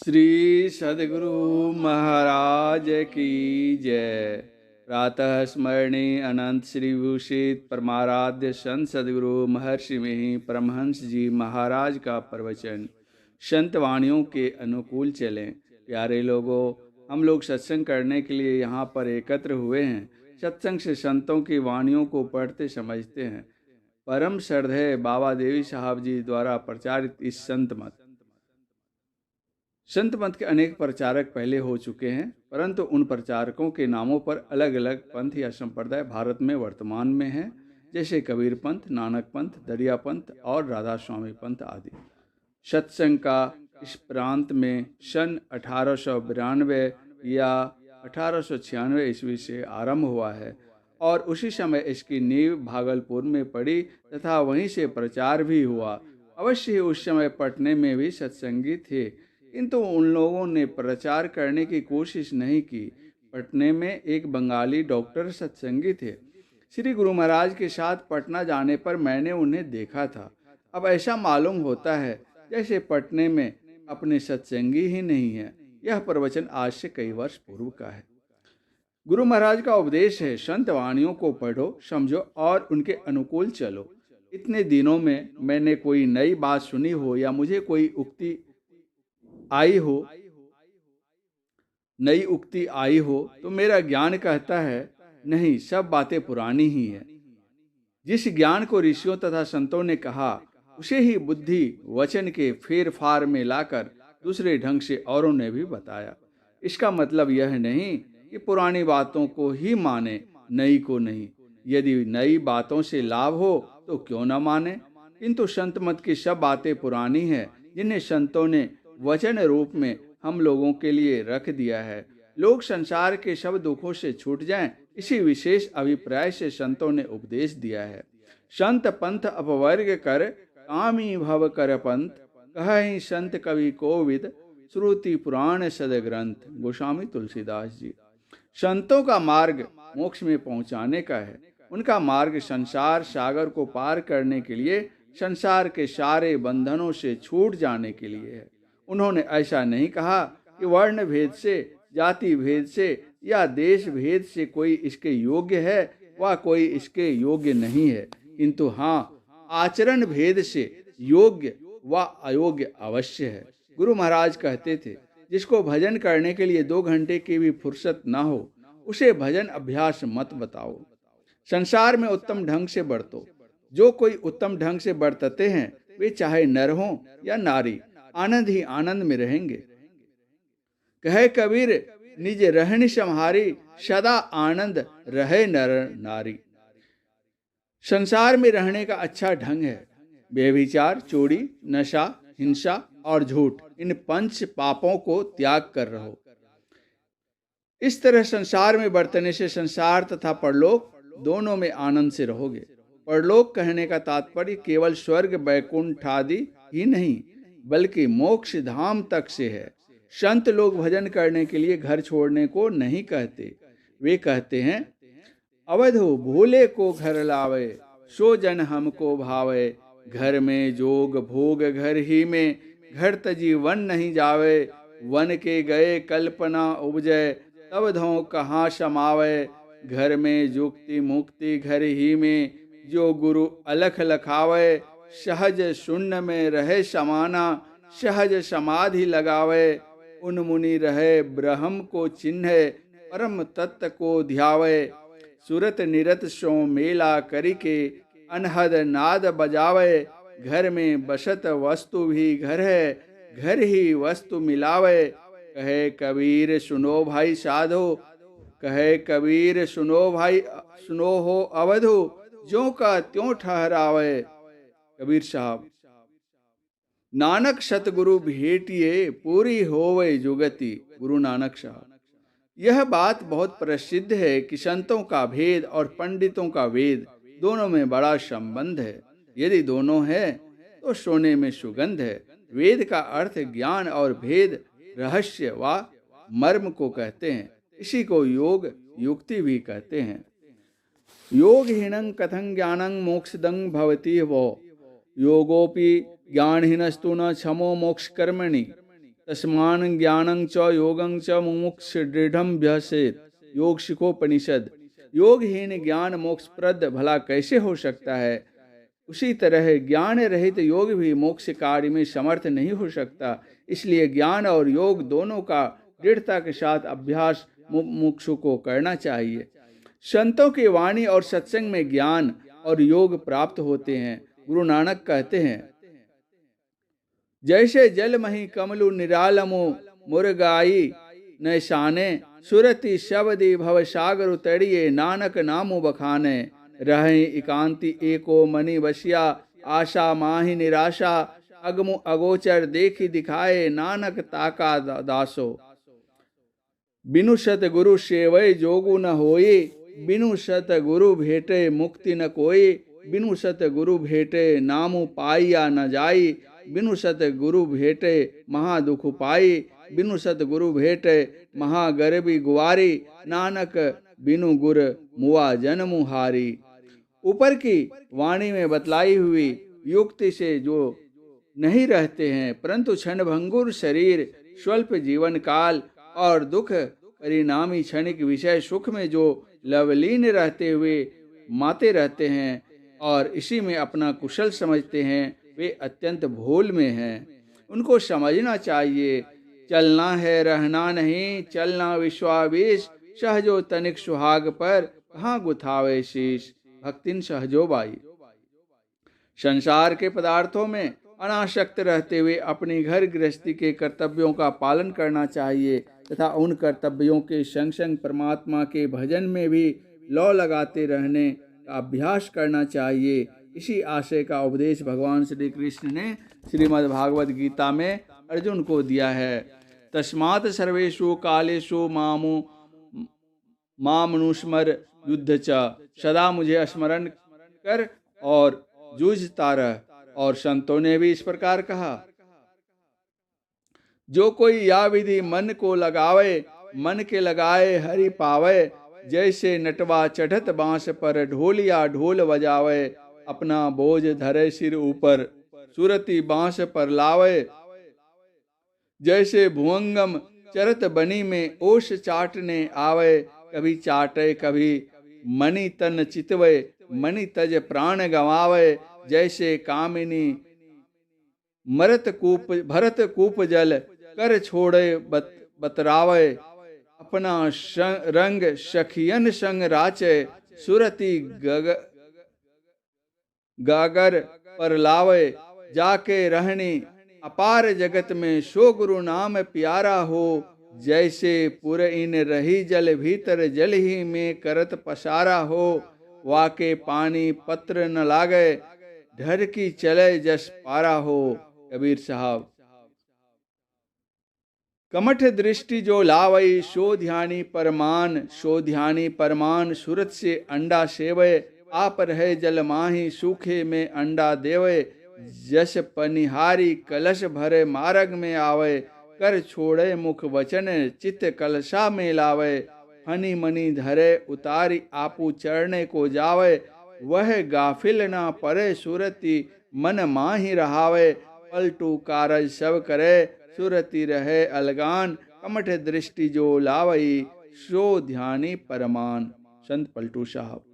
श्री सद्गुरु महाराज की जय। प्रातः स्मरणीय अनंत श्री भूषित परमाराध्य संत सद्गुरु महर्षि मिहि परमहंस जी महाराज का प्रवचन संत वाणियों के अनुकूल चलें। प्यारे लोगों, हम लोग सत्संग करने के लिए यहाँ पर एकत्र हुए हैं। सत्संग से संतों की वाणियों को पढ़ते समझते हैं। परम श्रद्धेय बाबा देवी साहब जी द्वारा प्रचारित इस संत मत के अनेक प्रचारक पहले हो चुके हैं, परंतु उन प्रचारकों के नामों पर अलग अलग पंथ या संप्रदाय भारत में वर्तमान में हैं, जैसे कबीर पंथ, नानक पंथ, दरिया पंथ और राधा स्वामी पंथ आदि। सत्संग का इस प्रांत में सन 1892 या 1896 ईस्वी से आरंभ हुआ है और उसी समय इसकी नींव भागलपुर में पड़ी तथा वहीं से प्रचार भी हुआ। अवश्य ही उस समय पटने में भी सत्संगी थे, किंतु उन लोगों ने प्रचार करने की कोशिश नहीं की। पटने में एक बंगाली डॉक्टर सत्संगी थे। श्री गुरु महाराज के साथ पटना जाने पर मैंने उन्हें देखा था। अब ऐसा मालूम होता है जैसे पटने में अपने सत्संगी ही नहीं है। यह प्रवचन आज से कई वर्ष पूर्व का है। गुरु महाराज का उपदेश है, संत वाणियों को पढ़ो, समझो और उनके अनुकूल चलो। इतने दिनों में मैंने कोई नई बात सुनी हो या मुझे कोई नई उक्ति आई हो तो मेरा ज्ञान कहता है नहीं, सब बातें पुरानी ही है। जिस ज्ञान को ऋषियों तथा संतों ने कहा उसे ही बुद्धि वचन के फेर फार में लाकर दूसरे ढंग से औरों ने भी बताया। इसका मतलब यह नहीं कि पुरानी बातों को ही माने, नई को नहीं। यदि नई बातों से लाभ हो तो क्यों न माने, किंतु संत मत की सब बातें पुरानी हैं, जिन्हें संतों ने वचन रूप में हम लोगों के लिए रख दिया है। लोग संसार के सब दुखों से छूट जाएं, इसी विशेष अभिप्राय से संतों ने उपदेश दिया है। संत पंथ अपवर्ग कर कामी भव कर पंथ, कहि संत कवि कोविद, श्रुति पुराण सद ग्रंथ। गोस्वामी तुलसीदास जी। संतों का मार्ग मोक्ष में पहुंचाने का है। उनका मार्ग संसार सागर को पार करने के लिए, संसार के सारे बंधनों से छूट जाने के लिए है। उन्होंने ऐसा नहीं कहा कि वर्ण भेद से, जाति भेद से या देश भेद से कोई इसके योग्य है व कोई इसके योग्य नहीं है, किंतु हाँ, आचरण भेद से योग्य व अयोग्य अवश्य है। गुरु महाराज कहते थे, जिसको भजन करने के लिए 2 घंटे की भी फुर्सत ना हो, उसे भजन अभ्यास मत बताओ। संसार में उत्तम ढंग से बरतो। जो कोई उत्तम ढंग से बरतते हैं वे चाहे नर हों या नारी, आनंद ही आनंद में रहेंगे। कहे कबीर, निज रहनि सम्हारी, सदा आनंद रहे नर नारी। संसार में रहने का अच्छा ढंग है व्यभिचार, चोरी, नशा, हिंसा और झूठ, इन 5 पापों को त्याग कर रहो। इस तरह संसार में बरतने से संसार तथा परलोक दोनों में आनंद से रहोगे। परलोक कहने का तात्पर्य केवल स्वर्ग वैकुंठ आदि ही नहीं, बल्कि मोक्ष धाम तक से है। संत लोग भजन करने के लिए घर छोड़ने को नहीं कहते। वे कहते हैं, अवधो भोले को घर लावे, सो जन हमको भावे। घर में जोग भोग घर ही में, घर तजी वन नहीं जावे। वन के गए कल्पना उपजय, तब धो कहाँ समावे। घर में जुक्ति मुक्ति घर ही में, जो गुरु अलख लखावे। सहज शून्य में रहे समाना, सहज समाधि लगावे। उन मुनि रहे ब्रह्म को चिन्हे, परम तत्व को ध्यावे। सुरत निरत सो मेला करिके, अनहद नाद बजावे। घर में बसत वस्तु भी घर है, घर ही वस्तु मिलावे। कहे कबीर सुनो भाई साधो, कहे कबीर सुनो भाई सुनो हो अवधो, ज्यों का त्यों ठहरावे। कबीर साहब। नानक सतगुरु भेटिए, पूरी होवे जुगति। गुरु नानक साहब। यह बात बहुत प्रसिद्ध है कि संतों का भेद और पंडितों का वेद दोनों में बड़ा संबंध है। यदि दोनों है तो सोने में सुगंध है। वेद का अर्थ ज्ञान और भेद, रहस्य व मर्म को कहते हैं। इसी को योग युक्ति भी कहते हैं। योगहीनं कथं ज्ञानं मोक्षदं भवति वो, योगोपि ज्ञानहीनस्तु न क्षमो मोक्ष कर्मणि। तस्मान् ज्ञानं च योगं च मुमुक्ष दृढ़ं भ्यसेत। योग शिखोपनिषद। योगहीन ज्ञान मोक्षप्रद भला कैसे हो सकता है? उसी तरह ज्ञान रहित योग भी मोक्ष कार्य में समर्थ नहीं हो सकता। इसलिए ज्ञान और योग दोनों का दृढ़ता के साथ अभ्यास मुमुक्षु को करना चाहिए। संतों की वाणी और सत्संग में ज्ञान और योग प्राप्त होते हैं। गुरु नानक कहते हैं, जैसे जल मही कमलु निरालमो मुरगाई नैशाने, सुरति शबदी भव सागर तड़िए नानक नामो बखाने। रहे एकांति एको मणि बसिया, आशा माही निराशा अगमु अगोचर देखी दिखाए नानक ताका दासो। बिनु सत गुरु सेवै जोगु न होई, बिनु सत गुरु भेटे मुक्ति न कोई। बिनु सत गुरु भेटे नामु पाइया न जाई, बिनु सत गुरु भेटे महा दुख पाई। बिनु सत गुरु भेटे महा गरबी गुवारी, नानक बिनु गुर मुआ जन्मु हारी। ऊपर की वाणी में बतलाई हुई युक्ति से जो नहीं रहते हैं, परंतु क्षण भंगुर शरीर, स्वल्प जीवन काल और दुख परिणामी क्षणिक विषय सुख में जो लवलीन रहते हुए माते रहते हैं और इसी में अपना कुशल समझते हैं, वे अत्यंत भूल में हैं। उनको समझना चाहिए, चलना है रहना नहीं, चलना विश्वावेश, सहजो तनिक सुहाग पर कहाँ गुथावे शीश। भक्तिन सहजोबाई। संसार के पदार्थों में अनासक्त रहते हुए अपनी घर गृहस्थी के कर्तव्यों का पालन करना चाहिए तथा उन कर्तव्यों के संग संग परमात्मा के भजन में भी लौ लगाते रहने का अभ्यास करना चाहिए। इसी आशय का उपदेश भगवान श्री कृष्ण ने श्रीमद् भागवत गीता में अर्जुन को दिया है। तस्मात् सर्वेषु कालेषु मामनुस्मर युद्ध च, सदा मुझे स्मरण कर और जूझता रह। और संतों ने भी इस प्रकार कहा, जो कोई या विधि मन को लगावे, मन के लगाए हरि पावे। जैसे नटवा चढ़त बांस पर ढोलिया ढोल बजावे, अपना बोझ धरे सिर ऊपर सुरती बांस पर लावे। जैसे भुवंगम चरत बनी में ओष चाटने आवे, कभी चाटे कभी मणि तन चितवे, मणि तज प्राण गवावे। जैसे कामिनी भरत कूप जल कर छोड़े बतरावे, अपना रंग सखियन संग राचे, सुरती गागर पर लावे। जाके रहनी अपार जगत में, सो गुरु नाम प्यारा हो। जैसे पुर इन रही जल भीतर, जल ही में करत पसारा हो। वाके पानी पत्र न लागे, ढर की चले जस पारा हो। कबीर साहब। कमठ दृष्टि जो लावई, सो ध्यानी परमान, सो ध्यानी परमान। सूरत से अंडा सेवे, आप रहे जल माही, सूखे में अंडा देवे। जस पनिहारी कलश भरे मार्ग में आवे, कर छोड़े मुख वचन चित्त कलशा में लावे। फनी मनी धरे उतारी आपू चरणे को जावे, वह गाफिल ना परे सुरती मन माही रहावे। पलटू कारज सब करे, सुरती रहे अलगान। कमठ दृष्टि जो लावई, सो ध्यानी परमान। संत पलटू साहब।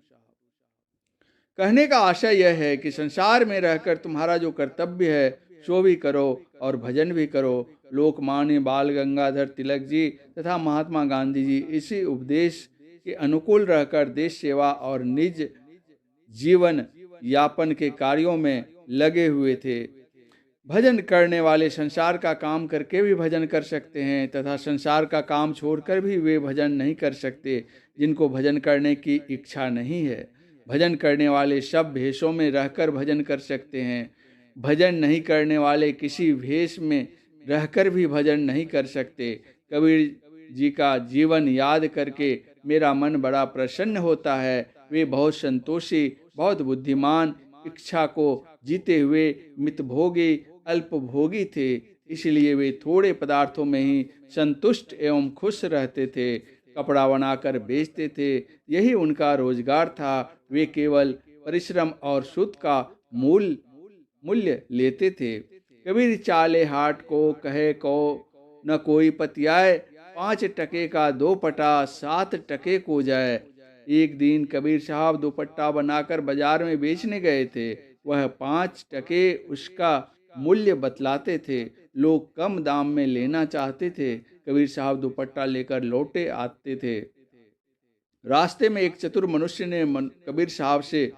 कहने का आशय यह है कि संसार में रहकर तुम्हारा जो कर्तव्य है सो भी करो और भजन भी करो। लोकमान्य बाल गंगाधर तिलक जी तथा महात्मा गांधी जी इसी उपदेश के अनुकूल रहकर देश सेवा और निज जीवन यापन के कार्यों में लगे हुए थे। भजन करने वाले संसार का काम करके भी भजन कर सकते हैं तथा संसार का काम छोड़कर भी वे भजन नहीं कर सकते जिनको भजन करने की इच्छा नहीं है। भजन करने वाले सब भेषों में रहकर भजन कर सकते हैं। भजन नहीं करने वाले किसी भेष में रहकर भी भजन नहीं कर सकते। कबीर जी का जीवन याद करके मेरा मन बड़ा प्रसन्न होता है। वे बहुत संतोषी, बहुत बुद्धिमान, इच्छा को जीते हुए मितभोगी, अल्पभोगी थे। इसलिए वे थोड़े पदार्थों में ही संतुष्ट एवं खुश रहते थे। कपड़ा बनाकर बेचते थे, यही उनका रोजगार था। वे केवल परिश्रम और सूद का मूल्य लेते थे। कबीर चाले हाट को कहे को न कोई पतियाए, 5 टके का 2 पटा 7 टके को जाए। एक दिन कबीर साहब दुपट्टा बनाकर बाजार में बेचने गए थे। वह 5 टके उसका मूल्य बतलाते थे। लोग कम दाम में लेना चाहते थे। कबीर साहब दुपट्टा लेकर लौटे आते थे। रास्ते में एक चतुर मनुष्य ने कबीर साहब से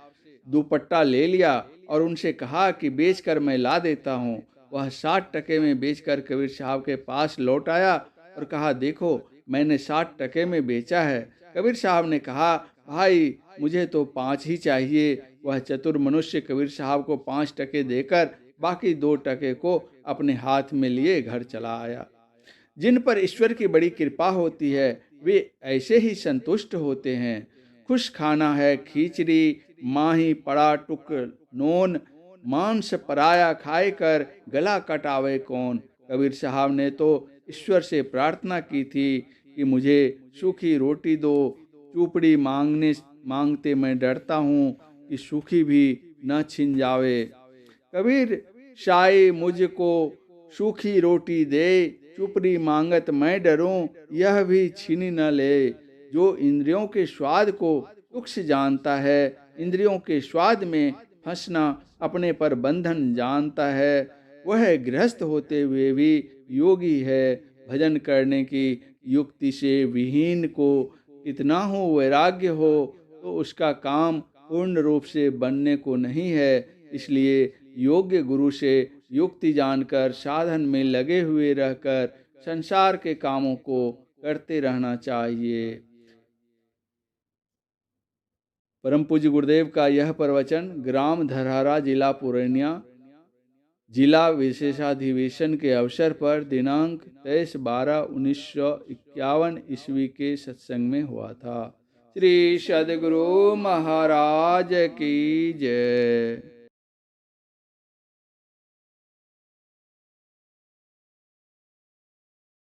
दुपट्टा ले लिया और उनसे कहा कि बेचकर मैं ला देता हूँ। वह 60 टके में बेचकर कबीर साहब के पास लौट आया और कहा, देखो मैंने 60 टके में बेचा है। कबीर साहब ने कहा, भाई मुझे तो 5 ही चाहिए। वह चतुर मनुष्य कबीर साहब को 5 टके देकर बाकी 2 टके को अपने हाथ में लिए घर चला आया। जिन पर ईश्वर की बड़ी कृपा होती है वे ऐसे ही संतुष्ट होते हैं। खुश खाना है खिचड़ी, माही पड़ा टुक नोन, मांस पराया खाए कर गला कटावे कौन। कबीर साहब ने तो ईश्वर से प्रार्थना की थी कि मुझे सूखी रोटी दो। चूपड़ी मांगते मैं डरता हूँ कि सूखी भी न छिन जावे। कबीर शाही मुझको सूखी रोटी दे, चुपड़ी मांगत मैं डरूं यह भी छीन न ले। जो इंद्रियों के स्वाद को तुक्ष जानता है, इंद्रियों के स्वाद में फंसना अपने पर बंधन जानता है, वह गृहस्थ होते हुए भी योगी है। भजन करने की युक्ति से विहीन को कितना हो वैराग्य हो तो उसका काम पूर्ण रूप से बनने को नहीं है। इसलिए योग्य गुरु से युक्ति जानकर साधन में लगे हुए रहकर संसार के कामों को करते रहना चाहिए। परम पूज्य गुरुदेव का यह प्रवचन ग्राम धरहरा, जिला पूर्णिया, जिला विशेषाधिवेशन के अवसर पर दिनांक 23/12/1951 ईस्वी के सत्संग में हुआ था। श्री सद्गुरु महाराज की जय।